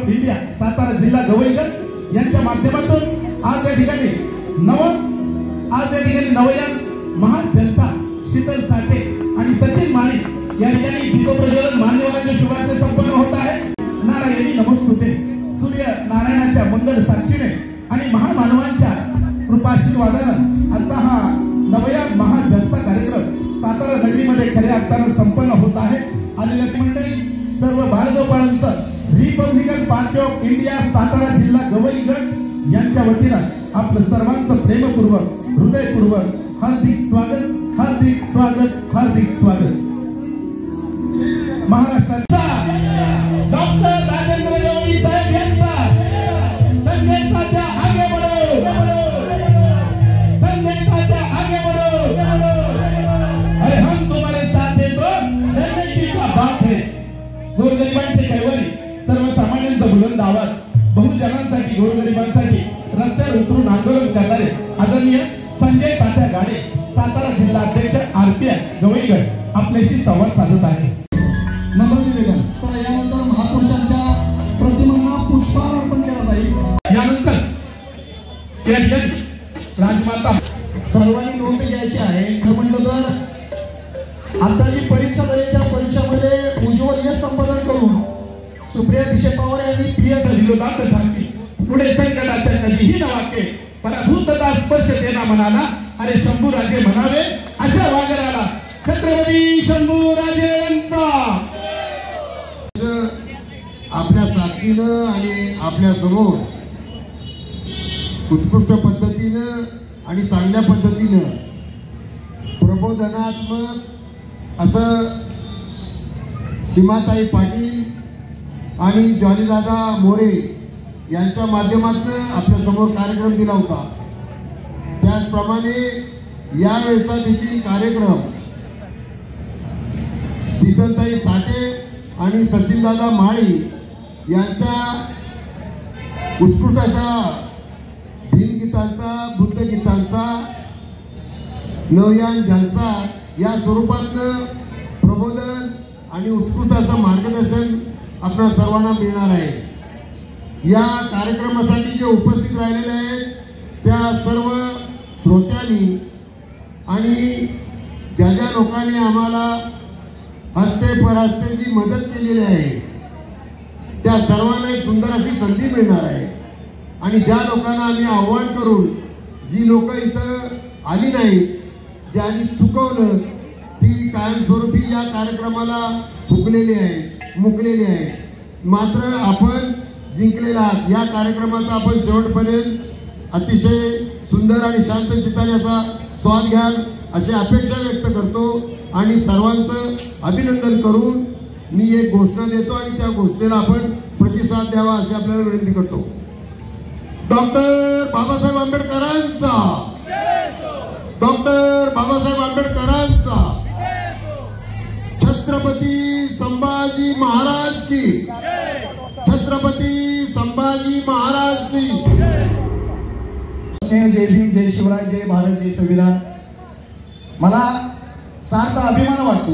India Satara जिल्हा गवईगड यांच्या माध्यमातून आज या ठिकाणी नवयान महान जलसा शीतल साठे आणि सचिन माळी या ठिकाणी दीपप्रज्वलन मान्यवरांच्या शुभारंभ संपन्न होत आहे। नारायणी नमस्तुते सूर्य नारायणाच्या मंगल साक्षीने आणि महामानवांच्या कृपाशीर्वादाने आता हा नवयान महान जलसा कार्यक्रम सातारा नगरीमध्ये खऱ्या अर्थाने संपन्न होत आहे। आलेल्या मंडळी सर्व बाळगोपाळांचं Republican Party of India Satara जिल्हा गवईगड यांच्या वतीने आपलं सर्वांचं प्रेमपूर्वक हृदयपूर्वक हार्दिक स्वागत हार्दिक स्वागत हार्दिक स्वागत। महाराष्ट्राचा डॉक्टर राजेंद्र गवई साहेब यांचा संदेशाच्या आगे बढ़ो, संदेशाच्या आगे बढ़ो, अरे हम तुम्हारे साथ हैं तो डरने की क्या बात है। गोरगरिबांचे कैवारी सर्वसामान्यांचा बुलंद आवाज बहुजनांसाठी गोरगरिबांसाठी रस्त्यावर उतरून आंदोलन करणारे आदरणीय संजय तात्या गाडे सातारा जिल्हा अध्यक्ष आरपीआय गवईगड आपल्याशी संवाद साधत आहे। नम्रनिवेदन तर यानंतर महापुरुषांच्या प्रतिमांना पुष्पहार अर्पण केला जाईल। यानंतर या ठिकाणी राजमाता सर्वांनी नोंद घ्यायची आहे। खरं म्हटलं तर आता जी परीक्षा झाली त्या परीक्षेमध्ये उज्ज्वल यश संपादन करून सुप्रिया दिशे पवार यांनी पीएस विरोधात ठाकली पुढे संकटाच्या कधीही न वाके पराभूतता स्पर्श देना मनाला अरे शंभूराजे म्हणावे अशा वागराला छत्रपती शंभूराजे यांचा आपल्या साक्षीनं आणि आपल्या समोर उत्कृष्ट पद्धतीनं आणि चांगल्या पद्धतीनं प्रबोधनात्मक असं सीमाताई पाटील आणि जॉलीदादा मोरे यांच्या माध्यमातून आपल्या समोर कार्यक्रम दिला होता। त्याचप्रमाणे यावेळचा देखील कार्यक्रम शीतलताई साठे आणि सचिनदादा माळी यांच्या उत्कृष्ट अशा भीमगीतांचा बुद्धगीतांचा नवयान जलसा या स्वरूपातनं प्रबोधन आणि उत्कृष्ट असं मार्गदर्शन आपल्या सर्वांना मिळणार आहे। या कार्यक्रमासाठी जे उपस्थित राहिलेले आहेत त्या सर्व श्रोत्यांनी आणि ज्या ज्या लोकांनी आम्हाला हस्ते परहस्ते जी मदत केलेली आहे त्या सर्वांना एक सुंदर अशी संधी मिळणार आहे। आणि ज्या लोकांना आम्ही आव्हान करून जी लोक इथं आली नाहीत ज्यांनी चुकवलं ती कायमस्वरूपी या कार्यक्रमाला मुकलेली आहे। मात्र आपण जिंकलेला या कार्यक्रमाचा आपण शेवटपर्यंत अतिशय सुंदर आणि शांत चित्ताने असा स्वाद घ्याल अशी अपेक्षा व्यक्त करतो आणि सर्वांचं अभिनंदन करून मी एक घोषणा देतो आणि त्या घोषणेला आपण प्रतिसाद द्यावा अशी आपल्याला विनंती करतो। डॉक्टर बाबासाहेब आंबेडकरांचा, डॉक्टर बाबासाहेब आंबेडकरांचा, छत्रपती संभाजी महाराज की, छत्रपती संभाजी महाराज की। जय भीम, जय शिवराय, जय भारत, जय संविधान। मला सार्थ अभिमान वाटतो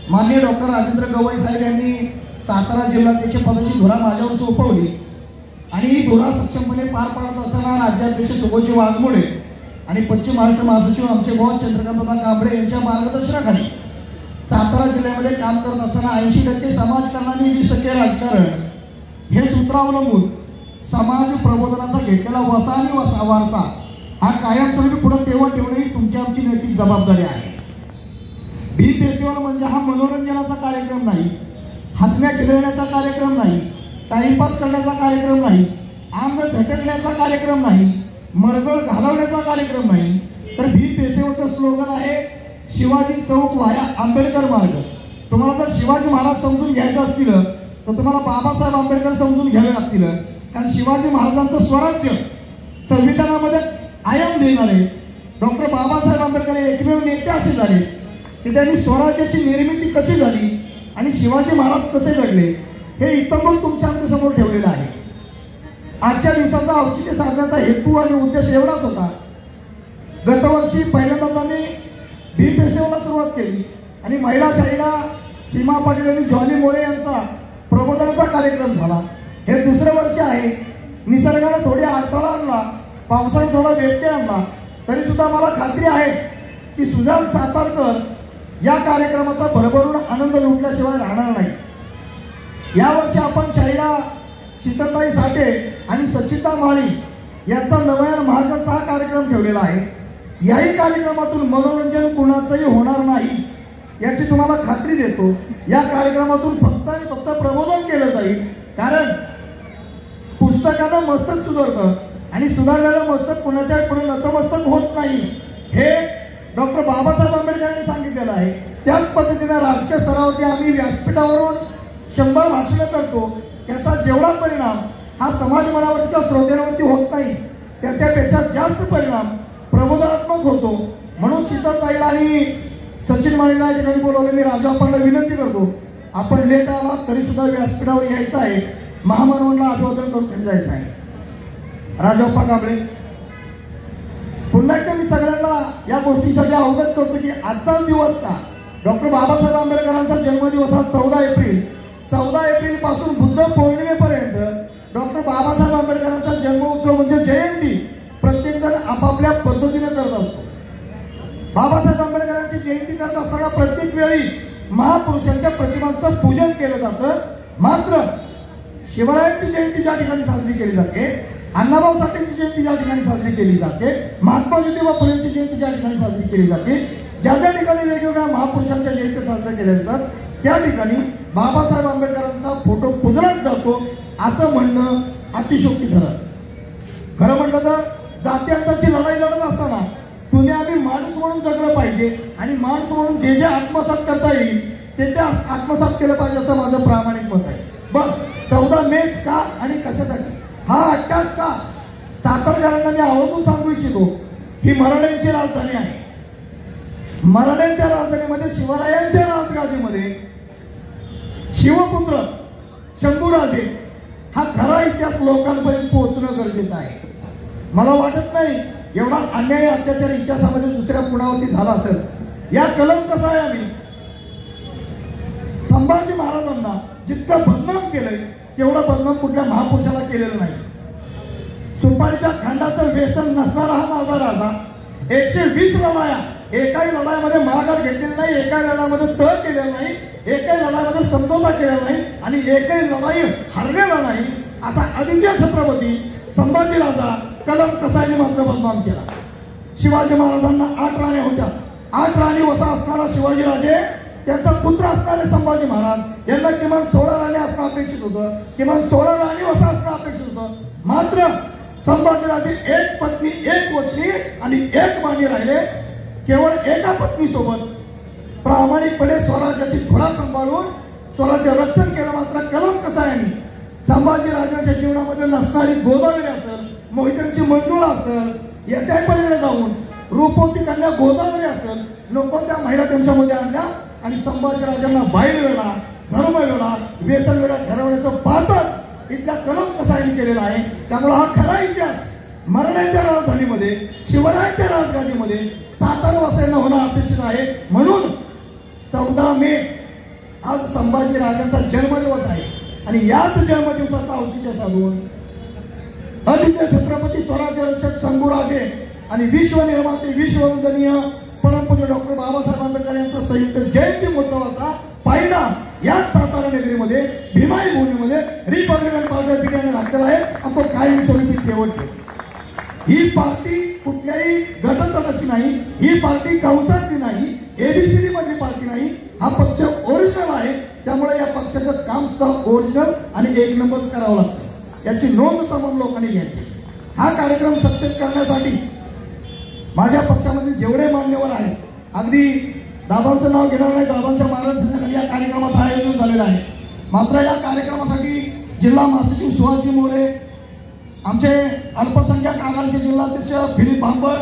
माननीय डॉक्टर राजेंद्र गवई साहेब यांनी सातारा जिल्हाध्यक्ष पदाची धुरा माझ्यावर सोपवली आणि ही धुरा सक्षमपणे पार पाडत असताना राज्याध्यक्ष सुगोजी वाघमोडे आणि पश्चिम महाराष्ट्र महासचिव आमचे भाऊ चंद्रकांतदादा कांबळे यांच्या मार्गदर्शनाखाली सातारा जिल्ह्यामध्ये काम करत असताना 80% समाजकारण आणि 20% राजकारण हे सूत्र अवलंबून समाज प्रबोधनाचा घेतलेला वसा आणि वारसा हा कायमस्वरूपी पुढे ठेवणे ही तुमची आमची नैतिक जबाबदारी आहे। भीम फेस्टिवल म्हणजे हा मनोरंजनाचा कार्यक्रम नाही, हसण्या खिदळण्याचा कार्यक्रम नाही, टाइमपास करण्याचा कार्यक्रम नाही, अंग झटकण्याचा कार्यक्रम नाही, मरगळ घालवण्याचा कार्यक्रम नाही, तर भीम पेशवेचं स्लोगन आहे शिवाजी चौक वाया आंबेडकर मार्ग. तुम्हाला जर शिवाजी महाराज समजून घ्यायचं असतील तर तुम्हाला बाबासाहेब आंबेडकर समजून घ्यावे लागतील. कारण शिवाजी महाराजांचं स्वराज्य संविधानामध्ये कायम देणारे डॉक्टर बाबासाहेब आंबेडकर हे एकमेव नेते असे झाले की त्यांनी स्वराज्याची निर्मिती कशी झाली आणि शिवाजी महाराज कसे घडले हे इतंभूत तुमच्या समोर ठेवलेलं आहे. आजच्या दिवसाचा औचित्य साधण्याचा हेतू आणि उद्देश एवढाच होता. गतवर्षी पहिल्यांदा त्यांनी भीम पेशवेला सुरुवात केली आणि महिला शाहीला सीमा पाटील आणि जॉली मोरे यांचा प्रबोधनाचा कार्यक्रम झाला. हे दुसरे वर्ष आहे. निसर्गाने थोडी अडथळा आणला, पावसाने थोडा व्यत्यय आणला, तरी सुद्धा मला खात्री आहे की सुजान सातारकर या कार्यक्रमाचा भरभरून आनंद लुटल्याशिवाय राहणार नाही. यावर्षी आपण शाहीला शीतलताई साठे आणि सचिता माळी यांचा नवयान महाजनचा हा कार्यक्रम ठेवलेला आहे. याही कार्यक्रमातून मनोरंजन कुणाचंही होणार नाही याची तुम्हाला खात्री देतो. या कार्यक्रमातून फक्त आणि फक्त प्रबोधन केलं जाईल. कारण पुस्तकानं मस्तक सुधारतं आणि सुधारलेलं मस्तक कुणाच्या पुढे नतमस्तक होत नाही हे डॉक्टर बाबासाहेब आंबेडकरांनी सांगितलेलं आहे. त्याच पद्धतीने राजकीय स्तरावरती आम्ही व्यासपीठावरून 100 भाषणं करतो. त्याचा जेवढा परिणाम हा समाज मनावरती किंवा श्रोत्यांवरती होत नाही त्याच्यापेक्षा जास्त परिणाम प्रबोधनात्मक होतो. म्हणून शीतलताईला आणि सचिन माळीला या ठिकाणी बोलवले. मी राजाप्पांना विनंती करतो, आपण लेट आला तरी सुद्धा व्यासपीठावर यायचं आहे, महामानवांना अभिवादन करून खाली जायचं आहे. राजाप्पा कांबळे, पुन्हा एकदा मी सगळ्यांना या गोष्टीसाठी अवगत करतो की आजचा दिवस का डॉक्टर बाबासाहेब आंबेडकरांचा जन्मदिवस हा 14 एप्रिल. 14 एप्रिल पासून बुद्ध पौर्णिमेपर्यंत डॉक्टर बाबासाहेब आंबेडकरांचा जन्मोत्सव म्हणजे जयंती प्रत्येक जण आपापल्या पद्धतीने करत असतो. बाबासाहेब आंबेडकरांची जयंती करत असताना प्रत्येक वेळी महापुरुषांच्या प्रतिमांचं पूजन केलं जातं. मात्र शिवरायांची जयंती ज्या ठिकाणी साजरी केली जाते, अण्णाभाऊ साठेंची जयंती ज्या ठिकाणी साजरी केली जाते, महात्मा ज्योतिबा फुलेंची जयंती ज्या ठिकाणी साजरी केली जाते, ज्या ज्या ठिकाणी वेगवेगळ्या महापुरुषांच्या जयंती साजऱ्या केल्या जातात त्या ठिकाणी बाबासाहेब आंबेडकरांचा फोटो पुजलाच जातो असं म्हणणं अतिशयोक्ती ठरत. खरं म्हटलं तर जातीयांची लढाई लढत असताना तुम्ही आम्ही माणूस म्हणून जगलं पाहिजे आणि माणूस म्हणून जे जे आत्मसात करता येईल ते ते आत्मसात केलं पाहिजे असं माझं प्रामाणिक मत आहे. बघ 14 मेच का आणि कशासाठी हा अट्टास का? सातारकरांना मी आवर्जून सांगू इच्छितो ही मराठ्यांची राजधानी आहे. मराठ्यांच्या राजधानीमध्ये शिवरायांच्या राजगादीमध्ये शिवपुत्र शंभूराजे हा खरा इतिहास लोकांपर्यंत पोहोचणं गरजेचं आहे. मला वाटत नाही एवढा अन्याय अत्याचार इतिहासामध्ये दुसऱ्या कुणावरती झाला असेल. या कलम कसा आहे, आम्ही संभाजी महाराजांना जितकं बदनाम केलंय तेवढं बदनाम कुठल्या महापुरुषाला केलेलं नाही. सुपारीच्या खांडाचं व्यसन नसणारा हा माझा राजा 120 लढाया, एकाही लढाईमध्ये माघार घेतलेली नाही, एकाही लढाईमध्ये तळ केलेला नाही, एकाही लढाईमध्ये समझोता केलेला नाही आणि एकही लढाई हरलेला नाही असा अदित्य छत्रपती संभाजी राजा कलम कसाईने मात्र बदनाम केला. शिवाजी महाराजांना 8 राण्या होत्या. 8 राणी वसा असणारा शिवाजीराजे, त्यांचा पुत्र असणारे संभाजी महाराज यांना किमान 16 राणी असणं अपेक्षित होतं, किमान 16 राणी वसा असणं अपेक्षित होतं. मात्र संभाजीराजे 1 पत्नी 1 वचनी आणि 1 मानी राहिले. केवळ एका पत्नी सोबत प्रामाणिकपणे स्वराज्याची धुरा सांभाळून स्वराज्य रक्षण केलं. मात्र कलम कसाईंनी संभाजीराजांच्या जीवनामध्ये नसणारी गोदावरी असेल, मोहित्यांची मंजुळा असेल, याच्या पलीकडे जाऊन रूपवती कन्या गोदावरी असेल, नको त्या महिला त्यांच्यामध्ये आणल्या आणि संभाजीराजांना बाईल वेळा, धर्म वेळा, व्यसन वेळा ठरवण्याचं पातळ इथल्या कलम कसाईंनी केलेला आहे. त्यामुळे हा खरा इतिहास मराठ्यांच्या राजधानीमध्ये शिवरायांच्या राजधानीमध्ये सातारवासीयांना होणं अपेक्षित आहे. म्हणून 14 मे आज संभाजी राजांचा जन्मदिवस आहे आणि याच जन्मदिवसाचा औचित्य साधून आदित्य छत्रपती स्वराज्य रक्षक शंभूराजे आणि विश्व निर्माते विश्ववंदनीय परमपूज्य डॉक्टर बाबासाहेब आंबेडकर यांचा संयुक्त जयंती महोत्सवाचा पायडा या सातारा नगरीमध्ये भीमाई भूमीमध्ये रिपब्लिकन पार्टी घातलेला आहे आणि तो कायमस्वरूपी ठेवत. ही पार्टी कुठल्याही गटतटाची नाही, ही पार्टी कंसातली नाही, एबीसीडी मधली पार्टी नाही. हा पक्ष ओरिजिनल आहे. त्यामुळे या पक्षाचं काम सुद्धा ओरिजिनल आणि 1 नंबरच करावं लागतं. याची नोंद तमाम लोकांनी घ्यायची. हा कार्यक्रम सक्सेस करण्यासाठी माझ्या पक्षामधील जेवढे मान्यवर आहेत, अगदी दादांचं नाव घेणार नाही, दादांच्या मार्गदर्शनाखाली या कार्यक्रमाचं आयोजन झालेलं आहे. मात्र या कार्यक्रमासाठी जिल्हा महासचिव सुहासजी मोरे, आमचे अल्पसंख्याक आघाडीचे जिल्हाध्यक्ष फिलिप भांबळ,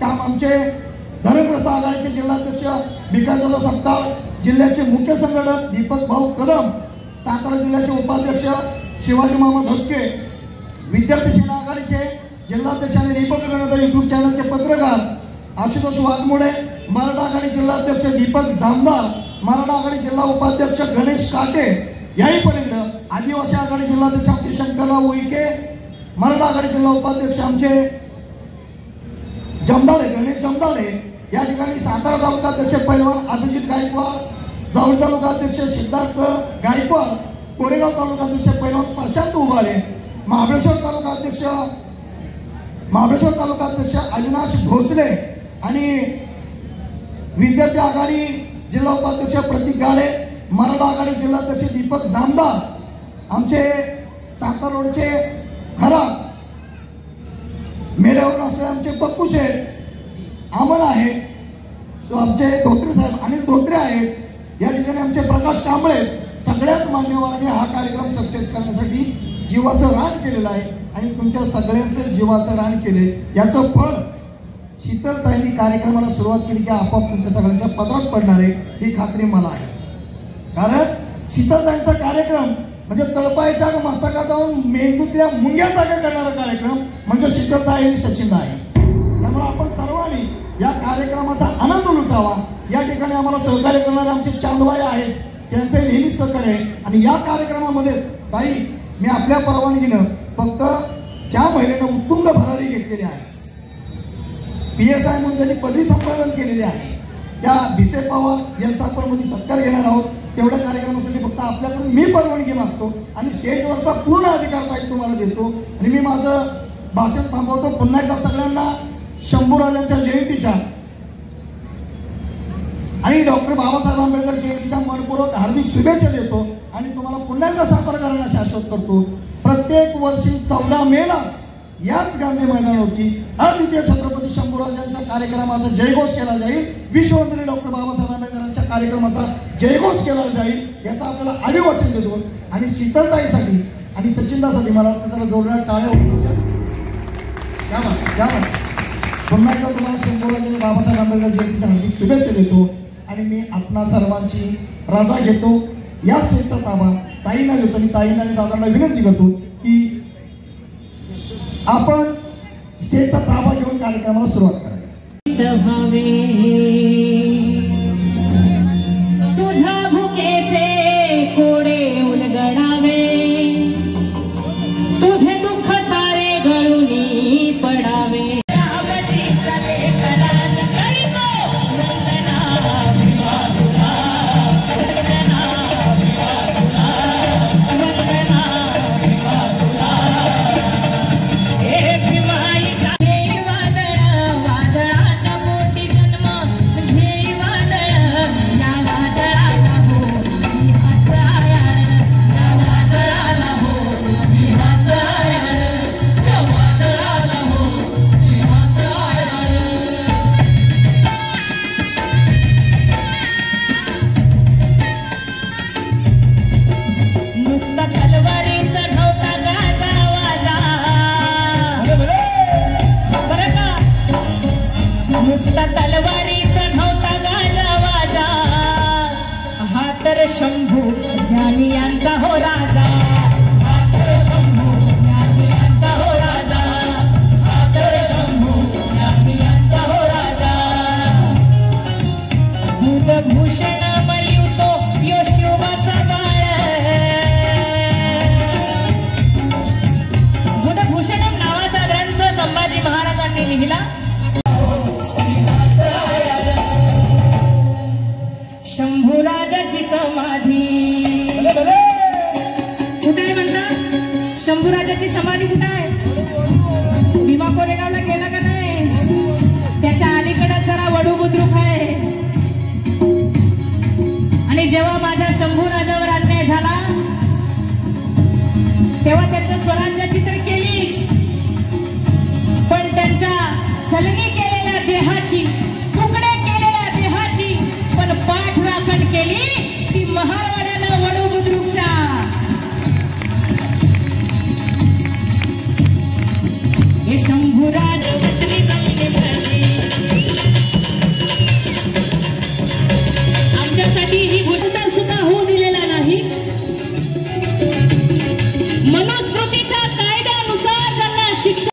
आमचे धनग्रस्त आघाडीचे जिल्हाध्यक्ष विकासदादा सपकाळ, जिल्ह्याचे मुख्य संघटक दीपक भाऊ कदम, सातारा जिल्ह्याचे उपाध्यक्ष शिवाजी मामा धसके, विद्यार्थी सेना आघाडीचे जिल्हाध्यक्ष आणि रिपब्लिक गणराज्य युट्यूब चॅनलचे पत्रकार आशुतोष वाघमोडे, मराठा आघाडी जिल्हाध्यक्ष दीपक जामदार, मराठा आघाडी जिल्हा उपाध्यक्ष गणेश काटे, याही पर्यंत आदिवासी आघाडी जिल्हाध्यक्ष आमचे शंकरराव उईके, मराठा आघाडी जिल्हा उपाध्यक्ष आमचे जमदाडे गणेश जमदाडे, या ठिकाणी सातारा तालुका अध्यक्ष पैलवान अभिजित गायकवाड, जावळी तालुका अध्यक्ष सिद्धार्थ गायकवाड, कोरेगाव तालुका अध्यक्ष पैलवान प्रशांत उबाळे, महाबळेश्वर तालुका अध्यक्ष अविनाश भोसले आणि विद्यार्थी आघाडी जिल्हा उपाध्यक्ष प्रतीक गाडे, मराठा आघाडी जिल्हाध्यक्ष दीपक जामदार, आमचे सातारा रोडचे खरा मेल्यावर असलेले आमचे पप्पू शेठ, अमन आहे, आमचे धोत्रे साहेब अनिल धोत्रे आहेत, या ठिकाणी आमचे प्रकाश कांबळे, सगळ्याच मान्यवरांनी हा कार्यक्रम सक्सेस करण्यासाठी जीवाचं रान केलेलं आहे आणि तुमच्या सगळ्यांचं जीवाचं रान केले. याचं फळ शीतलताईंनी कार्यक्रमाला सुरुवात केली की आपोआप तुमच्या सगळ्यांच्या पदरात पडणार आहे, ही खात्री मला आहे. कारण शीतलताईंचा कार्यक्रम म्हणजे तळपायच्या मस्तकात जाऊन मेंदूतल्या मुंग्या जागा करणारा कार्यक्रम म्हणजे शीतलताई आणि सचिनदा आहे. त्यामुळे आपण सर्वांनी या कार्यक्रमाचा आनंद लुटावा. या ठिकाणी आम्हाला सहकार्य करणारे आमचे चांदवाई आहेत, त्यांचे नेहमी सहकार्य आहे. आणि या कार्यक्रमामध्ये ताई, मी आपल्या परवानगीनं फक्त ज्या महिलेनं उत्तुंग भरारी घेतलेली आहे, PSI म्हणून त्यांनी पदवी संपादन केलेले आहे, त्या भिसे पवार यांचा आपण मध्ये सत्कार घेणार आहोत. तेवढ्या कार्यक्रमासाठी फक्त आपल्याकडून मी परवानगी मागतो आणि स्टेजवरचा पूर्ण अधिकार ताई तुम्हाला देतो. आणि मी माझं भाषण थांबवतो. पुन्हा एकदा सगळ्यांना शंभूराजांच्या जयंतीच्या आणि डॉक्टर बाबासाहेब आंबेडकर जयंतीच्या मनपूर्वक हार्दिक शुभेच्छा देतो. आणि तुम्हाला पुन्हा एकदा सातारकरांना शाश्वत करतो, प्रत्येक वर्षी 14 मेलाच याच गांधी मैदानावरती अद्वितीय छत्रपती शंभूराजांच्या कार्यक्रमाचा जयघोष केला जाईल, विश्ववंदनीय डॉक्टर बाबासाहेब आंबेडकरांच्या कार्यक्रमाचा जयघोष केला जाईल, याचा आपल्याला अभिवाचन देतो. आणि शीतलताईसाठी आणि सचिनदासाठी मला वाटतं जरा जोरदार टाळ्या होत्या. पुन्हा एकदा तुम्हाला शंभूराजांनी बाबासाहेब आंबेडकर जयंतीच्या हार्दिक शुभेच्छा देतो. आणि मी आपणा सर्वांची रजा घेतो. या स्टेजचा ताबा ताईंना देतो आणि ताईंना आणि दादांना विनंती करतो की आपण स्टेजचा ताबा घेऊन कार्यक्रमाला सुरुवात करावी. तुझ्या भुकेचे कोडे उलगडावे, तुझे दुःख सारे गळूनी पडावे. शंभू ज्ञानी यांचा हो राजा, शंभू ज्ञानी यांचा हो राजा, शंभू ज्ञानी यांचा हो राजा. बुधभूषण मरियुतो यशोबाचा बाळ, बुधभूषणम नावाचा ग्रंथ संभाजी महाराजांनी लिहिला. शंभूराजाची समाधी कुठे आहे म्हणता? शंभूराजाची समाधी कुठे आहे? भीमा कोरेगावला गेला का नाही? त्याच्या अलीकडे जरा वडू बुद्रुक आहे. आणि जेव्हा माझ्या शंभूराजावर अन्याय झाला तेव्हा त्यांच्या स्वराज्याची तर केलीच, पण त्यांच्या छलनी केलेल्या पुराण